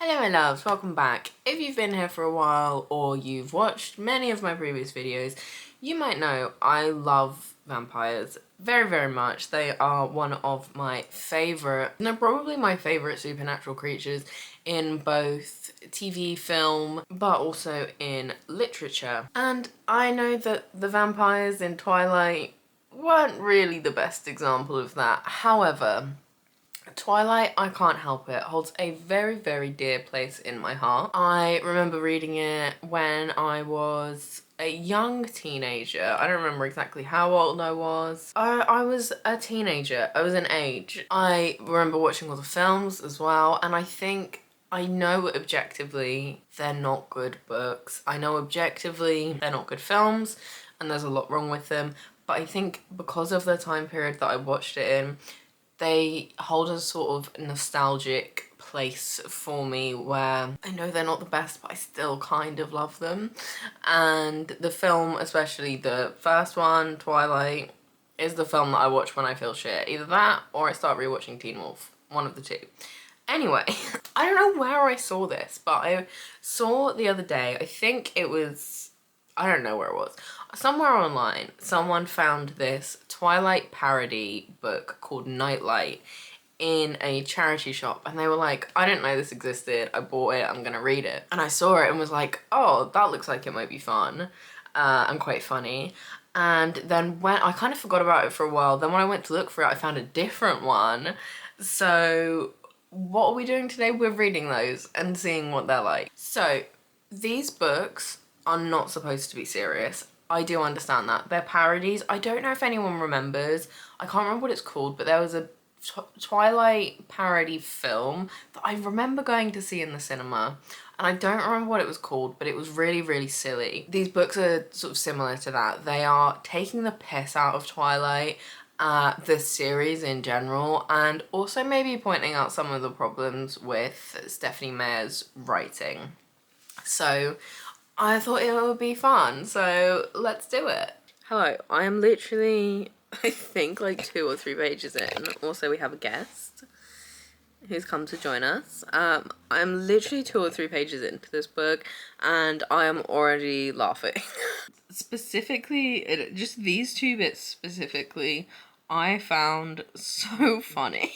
Hello my loves, welcome back. If you've been here for a while or you've watched many of my previous videos, you might know I love vampires very, very much. They are one of my favourite, they're probably my favourite supernatural creatures in both TV, film, but also in literature. And I know that the vampires in Twilight weren't really the best example of that. However, Twilight, I can't help it, holds a very, very dear place in my heart. I remember reading it when I was a young teenager. I don't remember exactly how old I was. I was a teenager. I was an age. I remember watching all the films as well, and I know objectively they're not good books. I know objectively they're not good films, and there's a lot wrong with them. But I think because of the time period that I watched it in, they hold a sort of nostalgic place for me where I know they're not the best, but I still kind of love them. And the film, especially the first one, Twilight, is the film that I watch when I feel shit. Either that or I start rewatching Teen Wolf. One of the two. Anyway, I don't know where I saw this, but I saw the other day, I think it was, I don't know where it was. Somewhere online, someone found this Twilight parody book called Nightlight in a charity shop, and they were like, I didn't know this existed, I bought it, I'm gonna read it. And I saw it and was like, oh, that looks like it might be fun and quite funny. And then when I kind of forgot about it for a while, then when I went to look for it, I found a different one. So what are we doing today? We're reading those and seeing what they're like. So these books are not supposed to be serious. I do understand that. They're parodies. I don't know if anyone remembers. I can't remember what it's called, but there was a Twilight parody film that I remember going to see in the cinema. And I don't remember what it was called, but it was really, really silly. These books are sort of similar to that. They are taking the piss out of Twilight, the series in general, and also maybe pointing out some of the problems with Stephanie Meyer's writing. So I thought it would be fun, so let's do it. Hello, I am literally, I think, like 2 or 3 pages in. Also, we have a guest who's come to join us. I'm literally 2 or 3 pages into this book, and I am already laughing. Specifically, just these 2 bits specifically, I found so funny.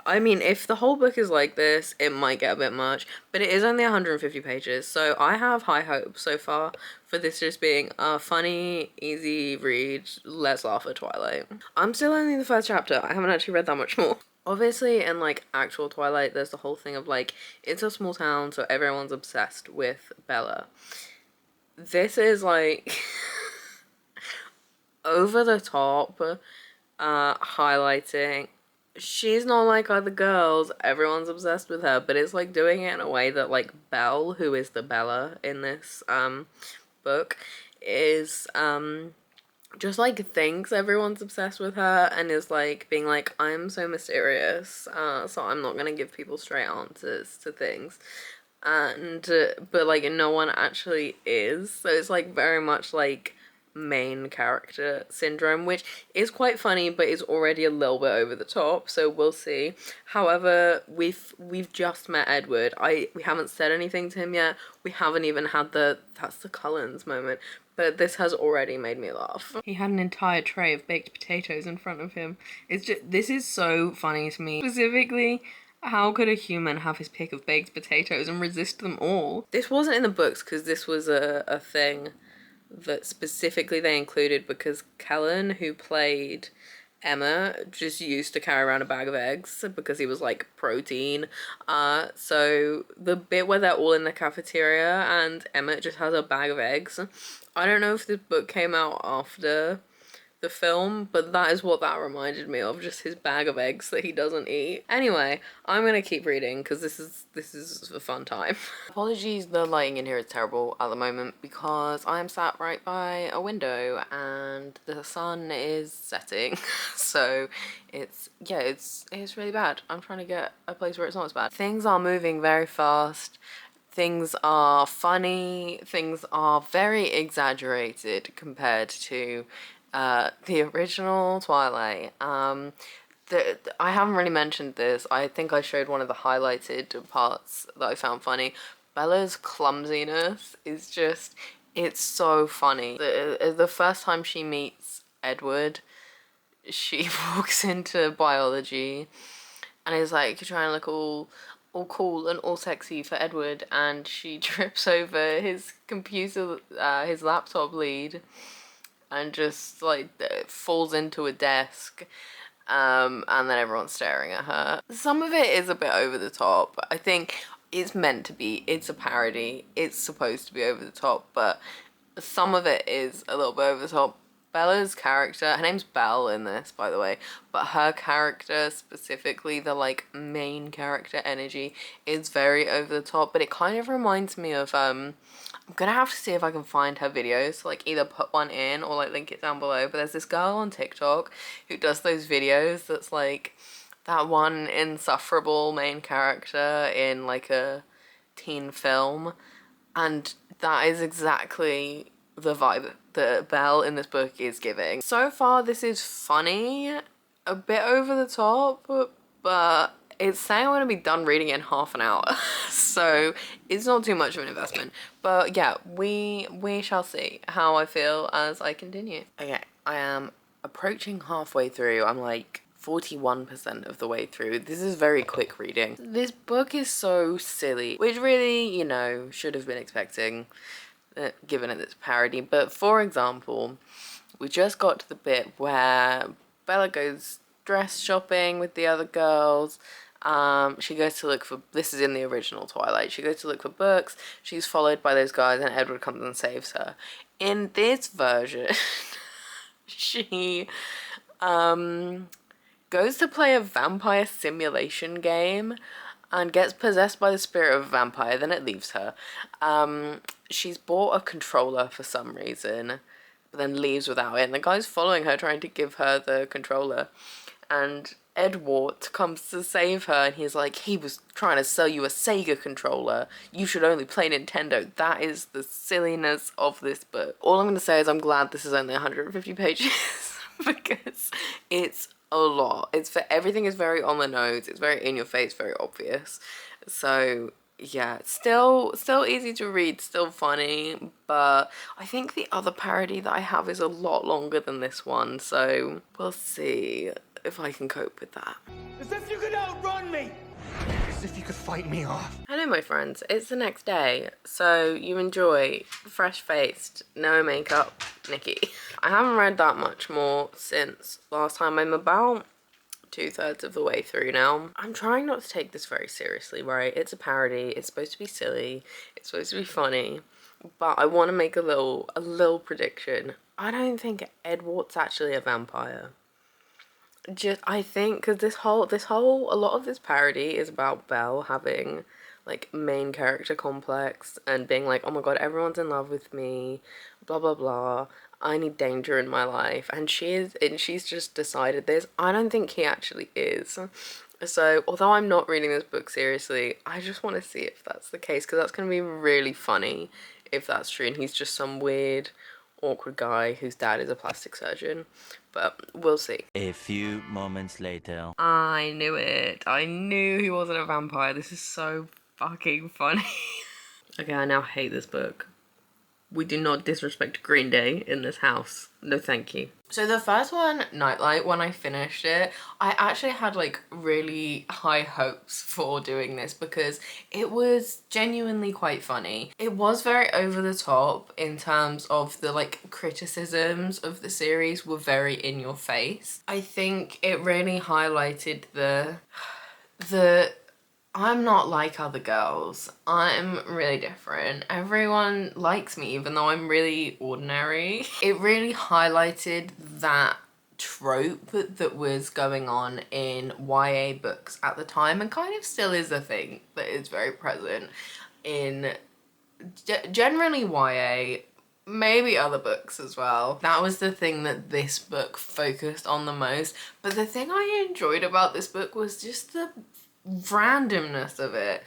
I mean, if the whole book is like this, it might get a bit much, but it is only 150 pages, so I have high hopes so far for this just being a funny, easy read, let's laugh at Twilight. I'm still only in the first chapter, I haven't actually read that much more. Obviously, in, like, actual Twilight, there's the whole thing of, like, it's a small town, so everyone's obsessed with Bella. This is, like, over the top, highlighting she's not like other girls, everyone's obsessed with her, but it's like doing it in a way that like Belle, who is the Bella in this book, is just like thinks everyone's obsessed with her and is like being like, I'm so mysterious, so I'm not gonna give people straight answers to things. And but like no one actually is, so it's like very much like main character syndrome, which is quite funny but is already a little bit over the top, so we'll see. However, we've just met Edward. We haven't said anything to him yet. We haven't even had that's the Cullens moment, but this has already made me laugh. He had an entire tray of baked potatoes in front of him. This is so funny to me. Specifically, how could a human have his pick of baked potatoes and resist them all? This wasn't in the books because this was a thing that specifically they included because Kellen, who played Emma, just used to carry around a bag of eggs because he was like protein. So the bit where they're all in the cafeteria and Emma just has a bag of eggs, I don't know if this book came out after the film, but that is what that reminded me of, just his bag of eggs that he doesn't eat. Anyway, I'm gonna keep reading because this is a fun time. Apologies, the lighting in here is terrible at the moment because I'm sat right by a window and the sun is setting. So it's really bad. I'm trying to get a place where it's not as bad. Things are moving very fast. Things are funny. Things are very exaggerated compared to the original Twilight. I haven't really mentioned this. I think I showed one of the highlighted parts that I found funny. Bella's clumsiness is just, it's so funny. The first time she meets Edward, she walks into biology and is like trying to look all cool and all sexy for Edward, and she trips over his computer, his laptop lead, and just like falls into a desk. And then everyone's staring at her. Some of it is a bit over the top. I think it's meant to be, it's a parody, it's supposed to be over the top, but some of it is a little bit over the top. Bella's character, her name's Belle in this, by the way, but her character specifically, the like main character energy, is very over the top, but it kind of reminds me of I'm gonna have to see if I can find her videos, like either put one in or like link it down below, but there's this girl on TikTok who does those videos that's like that one insufferable main character in like a teen film, and that is exactly the vibe that Belle in this book is giving. So far this is funny, a bit over the top, but it's saying I'm going to be done reading it in half an hour. So it's not too much of an investment. But yeah, we shall see how I feel as I continue. Okay, I am approaching halfway through. I'm like 41% of the way through. This is very quick reading. This book is so silly, which really, you know, should have been expecting, given it it's a parody. But for example, we just got to the bit where Bella goes dress shopping with the other girls. She goes to look for, this is in the original Twilight, she goes to look for books, she's followed by those guys, and Edward comes and saves her. In this version, she goes to play a vampire simulation game and gets possessed by the spirit of a vampire, then it leaves her. She's bought a controller for some reason, but then leaves without it, and the guy's following her trying to give her the controller, and Edward comes to save her, and he's like, he was trying to sell you a Sega controller, you should only play Nintendo. That is the silliness of this book. All I'm going to say is I'm glad this is only 150 pages because it's a lot. Everything is very on the nose, it's very in your face, very obvious. So yeah, still easy to read, still funny, but I think the other parody that I have is a lot longer than this one, so we'll see if I can cope with that. As if you could outrun me! As if you could fight me off. Hello my friends, it's the next day, so you enjoy fresh-faced, no makeup Nikki. I haven't read that much more since last time. I'm about 2/3 of the way through now. I'm trying not to take this very seriously, right? It's a parody, it's supposed to be silly, it's supposed to be funny, but I want to make a little prediction. I don't think Edward's actually a vampire. I think because a lot of this parody is about Belle having like main character complex and being like, oh my god, everyone's in love with me, blah blah blah, I need danger in my life, and she's just decided this. I don't think he actually is. So although I'm not reading this book seriously, I just want to see if that's the case, because that's going to be really funny if that's true and he's just some weird awkward guy whose dad is a plastic surgeon, but we'll see. A few moments later. I knew it. I knew he wasn't a vampire. This is so fucking funny. Okay, I now hate this book. We do not disrespect Green Day in this house. No thank you. So the first one, Nightlight, when I finished it, I actually had like really high hopes for doing this because it was genuinely quite funny. It was very over the top in terms of the like criticisms of the series were very in your face. I think it really highlighted the I'm not like other girls. I'm really different. Everyone likes me even though I'm really ordinary. It really highlighted that trope that was going on in YA books at the time, and kind of still is a thing that is very present in generally YA, maybe other books as well. That was the thing that this book focused on the most. But the thing I enjoyed about this book was just the randomness of it,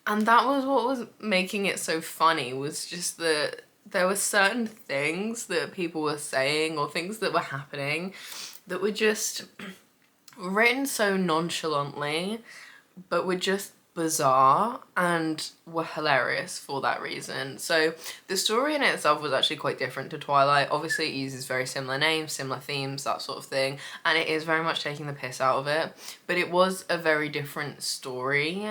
and that was what was making it so funny, was just that there were certain things that people were saying or things that were happening that were just written so nonchalantly, but were just bizarre and were hilarious for that reason. So the story in itself was actually quite different to Twilight. Obviously it uses very similar names, similar themes, that sort of thing, and it is very much taking the piss out of it, but it was a very different story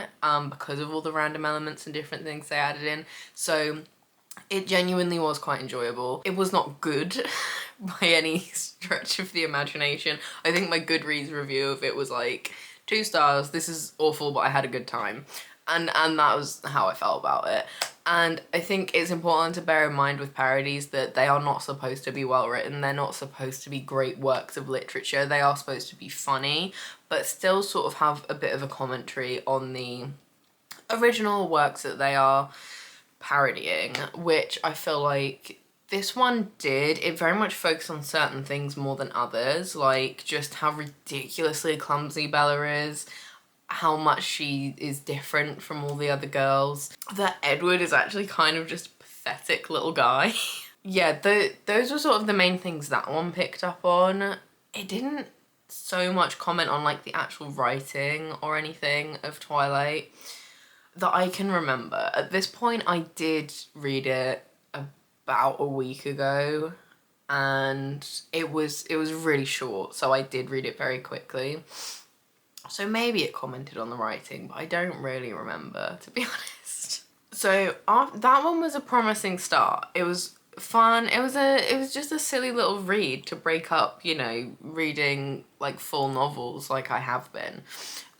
because of all the random elements and different things they added in. So it genuinely was quite enjoyable. It was not good by any stretch of the imagination. I think my Goodreads review of it was like 2 stars, this is awful, but I had a good time. And that was how I felt about it. And I think it's important to bear in mind with parodies that they are not supposed to be well written. They're not supposed to be great works of literature. They are supposed to be funny, but still sort of have a bit of a commentary on the original works that they are parodying, which I feel like this one did. It very much focused on certain things more than others, like just how ridiculously clumsy Bella is, how much she is different from all the other girls, that Edward is actually kind of just a pathetic little guy. Yeah, those were sort of the main things that one picked up on. It didn't so much comment on like the actual writing or anything of Twilight that I can remember. At this point I did read it about a week ago and it was really short, so I did read it very quickly. So maybe it commented on the writing, but I don't really remember, to be honest. So that one was a promising start. It was fun. It was just a silly little read to break up, you know, reading like full novels like I have been.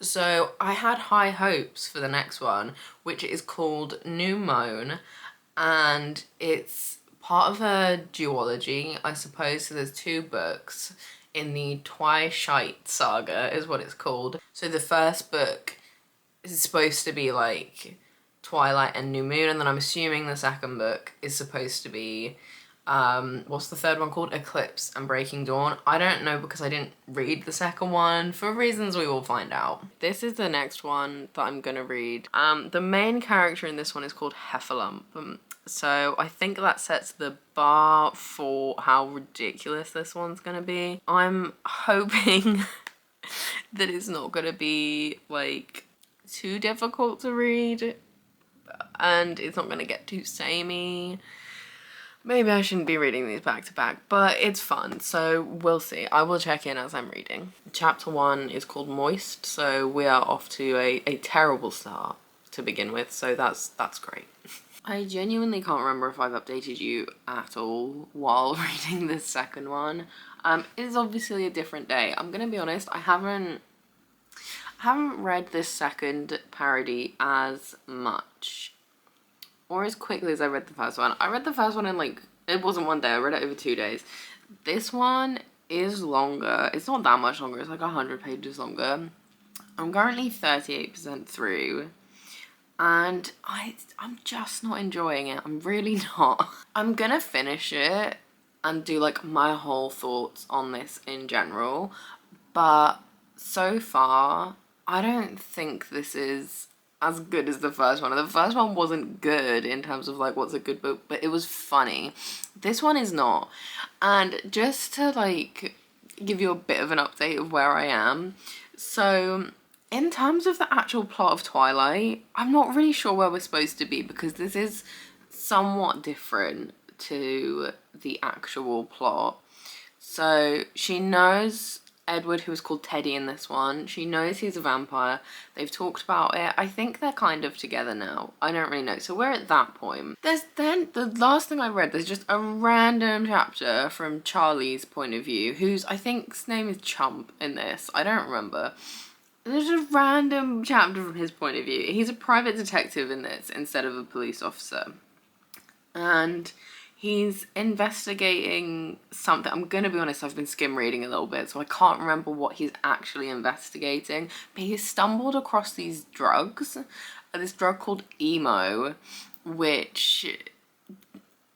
So I had high hopes for the next one, which is called Moan, and it's part of a duology, I suppose. So there's 2 books in the Twilight saga is what it's called. So the first book is supposed to be like Twilight and New Moon, and then I'm assuming the second book is supposed to be what's the third one called? Eclipse and Breaking Dawn. I don't know because I didn't read the second one for reasons we will find out. This is the next one that I'm gonna read. The main character in this one is called Heffalump. So I think that sets the bar for how ridiculous this one's gonna be. I'm hoping that it's not gonna be like too difficult to read and it's not gonna get too samey. Maybe I shouldn't be reading these back to back, but it's fun, so we'll see. I will check in as I'm reading. Chapter 1 is called Moist, so we are off to a terrible start to begin with, so that's great. I genuinely can't remember if I've updated you at all while reading this second one. It is obviously a different day. I'm gonna be honest, I haven't read this second parody as much or as quickly as I read the first one. I read the first one in like, it wasn't one day, I read it over 2 days. This one is longer. It's not that much longer, it's like 100 pages longer. I'm currently 38% through and I'm just not enjoying it. I'm really not. I'm gonna finish it and do like my whole thoughts on this in general, but so far I don't think this is as good as the first one. The first one wasn't good in terms of like what's a good book, but it was funny. This one is not. And just to like give you a bit of an update of where I am, so in terms of the actual plot of Twilight, I'm not really sure where we're supposed to be because this is somewhat different to the actual plot. So she knows Edward, who is called Teddy in this one. She knows he's a vampire. They've talked about it. I think they're kind of together now. I don't really know. So we're at that point. There's then, the last thing I read, there's just a random chapter from Charlie's point of view, whose, I think his name is Chump in this. I don't remember. There's a random chapter from his point of view. He's a private detective in this instead of a police officer. And he's investigating something. I'm gonna be honest, I've been skim reading a little bit, so I can't remember what he's actually investigating. But he stumbled across these drugs. This drug called emo, which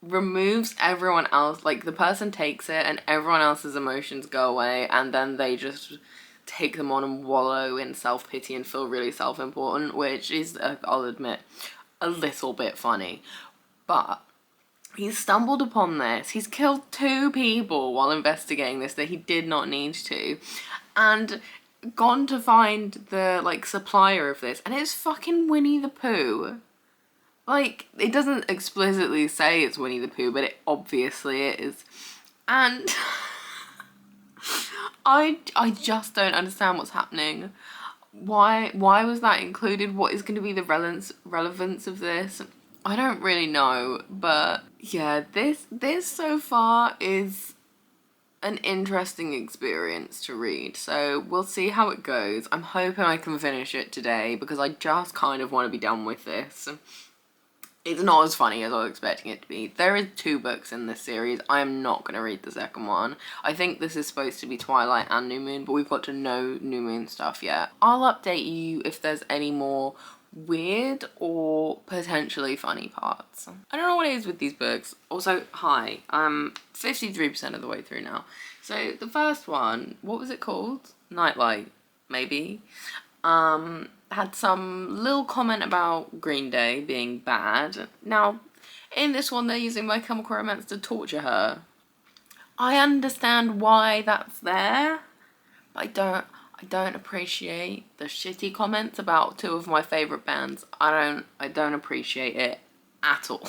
removes everyone else. Like, the person takes it and everyone else's emotions go away, and then they just take them on and wallow in self-pity and feel really self-important, which is, I'll admit, a little bit funny. But he's stumbled upon this. He's killed 2 people while investigating this that he did not need to. And gone to find the, like, supplier of this, and it's fucking Winnie the Pooh. Like, it doesn't explicitly say it's Winnie the Pooh, but it obviously is. And I just don't understand what's happening. Why was that included? What is going to be the relevance of this? I don't really know, but yeah, this so far is an interesting experience to read, so we'll see how it goes. I'm hoping I can finish it today because I just kind of want to be done with this. It's not as funny as I was expecting it to be. There is 2 books in this series. I am not going to read the second one. I think this is supposed to be Twilight and New Moon, but we've got to know New Moon stuff yet. I'll update you if there's any more weird or potentially funny parts. I don't know what it is with these books. Also, hi, I'm 53% of the way through now. So the first one, what was it called? Nightlight, maybe. Had some little comment about Green Day being bad. Now, in this one, they're using My Chemical Romance to torture her. I understand why that's there, but I don't appreciate the shitty comments about 2 of my favourite bands. I don't appreciate it at all.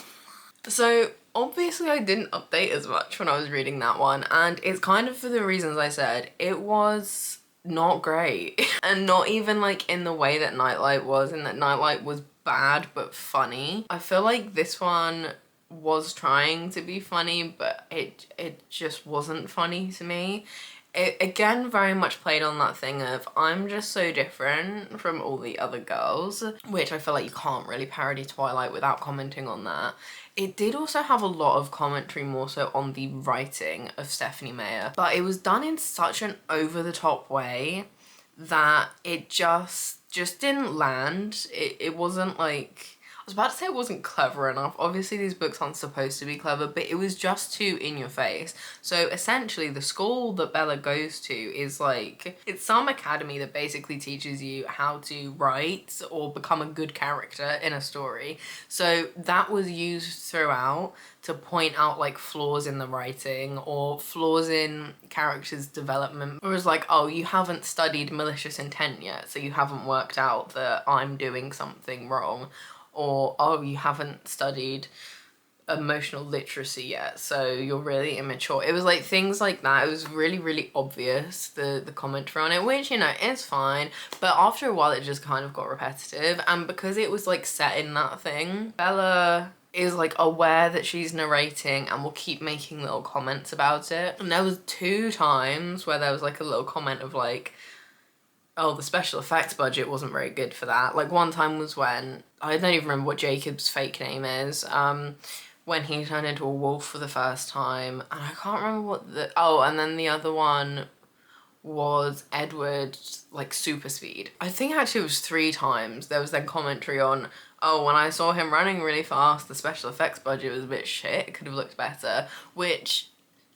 So, obviously I didn't update as much when I was reading that one, and it's kind of for the reasons I said. It was not great. And not even like in the way that Nightlight was, and that Nightlight was bad but funny. I feel like this one was trying to be funny, but it just wasn't funny to me. It again very much played on that thing of I'm just so different from all the other girls, which I feel like you can't really parody Twilight without commenting on that. It did also have a lot of commentary more so on the writing of Stephenie Meyer, but it was done in such an over-the-top way that it just didn't land. It wasn't like... I was about to say it wasn't clever enough. Obviously these books aren't supposed to be clever, but it was just too in your face. So essentially the school that Bella goes to is like, it's some academy that basically teaches you how to write or become a good character in a story. So that was used throughout to point out like flaws in the writing or flaws in characters' development. It was like, oh, you haven't studied malicious intent yet, so you haven't worked out that I'm doing something wrong. Or, oh, you haven't studied emotional literacy yet, so you're really immature. It was like things like that. It was really, really obvious, the commentary on it, which, you know, is fine. But after a while, it just kind of got repetitive. And because it was like set in that thing, Bella is like aware that she's narrating and will keep making little comments about it. And there was 2 times where there was like a little comment of like, oh, the special effects budget wasn't very good for that. Like one time was when, I don't even remember what Jacob's fake name is, when he turned into a wolf for the first time. And I can't remember what the, oh, and then the other one was Edward, like super speed. I think actually it was 3 times. There was then commentary on, oh, when I saw him running really fast, the special effects budget was a bit shit. It could have looked better, which,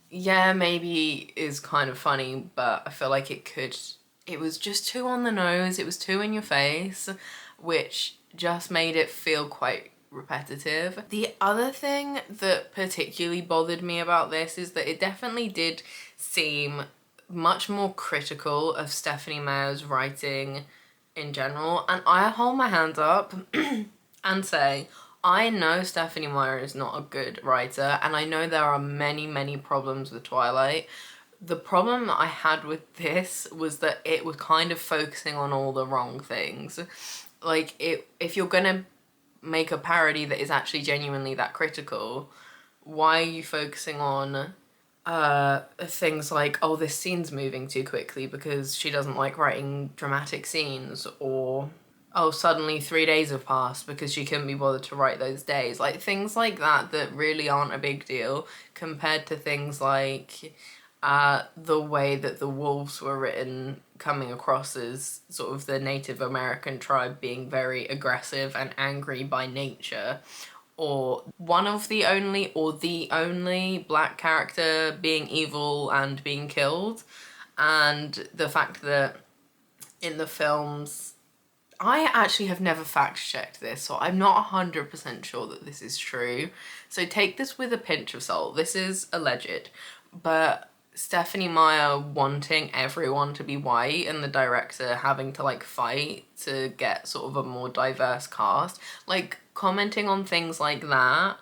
yeah, maybe is kind of funny, but I feel like it was just too on the nose, it was too in your face, which just made it feel quite repetitive. The other thing that particularly bothered me about this is that it definitely did seem much more critical of Stephenie Meyer's writing in general, and I hold my hands up and say, I know Stephenie Meyer is not a good writer, and I know there are many, many problems with Twilight. The problem that I had with this was that it was kind of focusing on all the wrong things. Like, if you're gonna make a parody that is actually genuinely that critical, why are you focusing on things like, oh, this scene's moving too quickly because she doesn't like writing dramatic scenes, or oh, suddenly 3 days have passed because she couldn't be bothered to write those days. Like, things like that really aren't a big deal compared to things like the way that the wolves were written, coming across as sort of the Native American tribe being very aggressive and angry by nature, or one of the only or the only black character being evil and being killed, and the fact that in the films, I actually have never fact-checked this, so I'm not 100% sure that this is true, so take this with a pinch of salt. This is alleged, but Stephanie Meyer wanting everyone to be white and the director having to like fight to get sort of a more diverse cast, like commenting on things like that.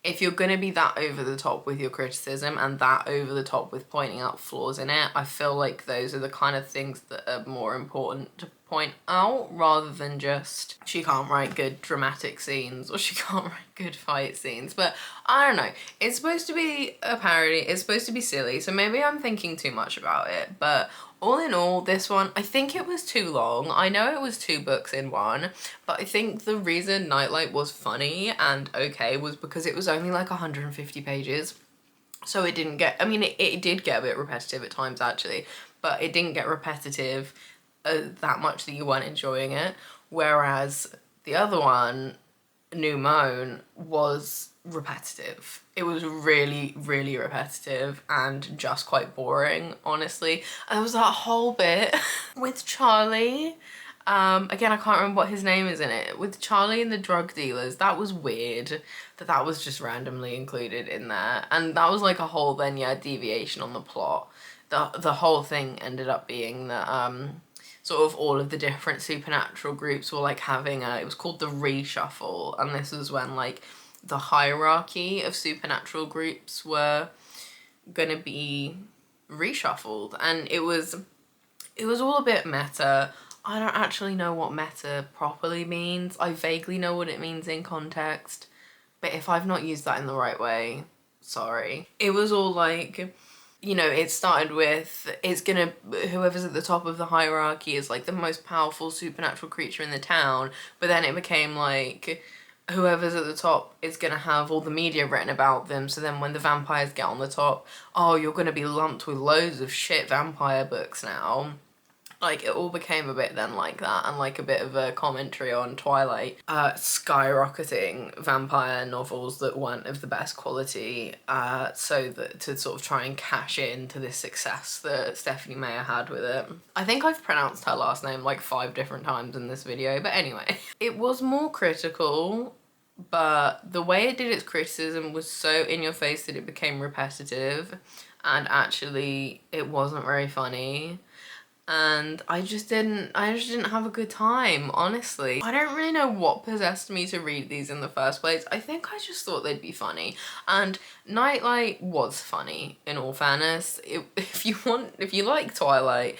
If you're gonna be that over the top with your criticism and that over the top with pointing out flaws in it, I feel like those are the kind of things that are more important to point out rather than just she can't write good dramatic scenes or she can't write good fight scenes. But I don't know, it's supposed to be a parody, it's supposed to be silly, so maybe I'm thinking too much about it. But all in all, this one, I think it was too long. I know it was 2 books in one, but I think the reason Nightlight was funny and okay was because it was only like 150 pages. So it didn't get, I mean, it did get a bit repetitive at times actually, but it didn't get repetitive that much that you weren't enjoying it. Whereas the other one, Moan, was repetitive. It was really, really repetitive and just quite boring, honestly. And there was that whole bit with Charlie. Again, I can't remember what his name is in it. With Charlie and the drug dealers, that was weird that was just randomly included in there. And that was like a whole then, yeah, deviation on the plot. The whole thing ended up being that sort of all of the different supernatural groups were like having it was called the reshuffle, and this was when like the hierarchy of supernatural groups were gonna be reshuffled, and it was all a bit meta. I don't actually know what meta properly means. I vaguely know what it means in context, but if I've not used that in the right way, sorry. It was all like, you know, it started with, whoever's at the top of the hierarchy is like the most powerful supernatural creature in the town, but then it became like, whoever's at the top is gonna have all the media written about them, so then when the vampires get on the top, oh, you're gonna be lumped with loads of shit vampire books now. Like, it all became a bit then like that, and like a bit of a commentary on Twilight skyrocketing vampire novels that weren't of the best quality, so that to sort of try and cash in to this success that Stephanie Meyer had with it. I think I've pronounced her last name like 5 different times in this video, but anyway. It was more critical, but the way it did its criticism was so in your face that it became repetitive, and actually it wasn't very funny. And I just didn't have a good time, honestly. I don't really know what possessed me to read these in the first place. I think I just thought they'd be funny. And Nightlight was funny, in all fairness. If you like Twilight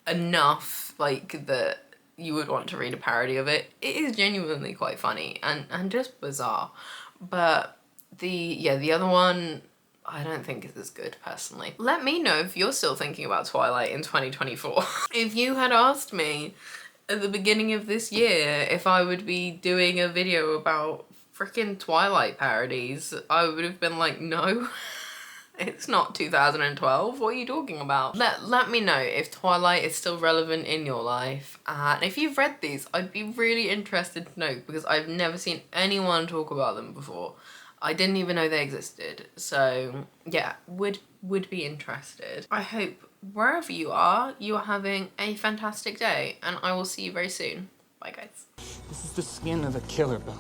enough, like, that you would want to read a parody of it, it is genuinely quite funny and just bizarre. But the other one, I don't think it's as good, personally. Let me know if you're still thinking about Twilight in 2024. If you had asked me at the beginning of this year if I would be doing a video about freaking Twilight parodies, I would have been like, no. It's not 2012, what are you talking about? Let me know if Twilight is still relevant in your life, and if you've read these, I'd be really interested to know, because I've never seen anyone talk about them before. I didn't even know they existed, so yeah, would be interested. I hope wherever you are having a fantastic day, and I will see you very soon. Bye, guys. This is the skin of a killer, Bill.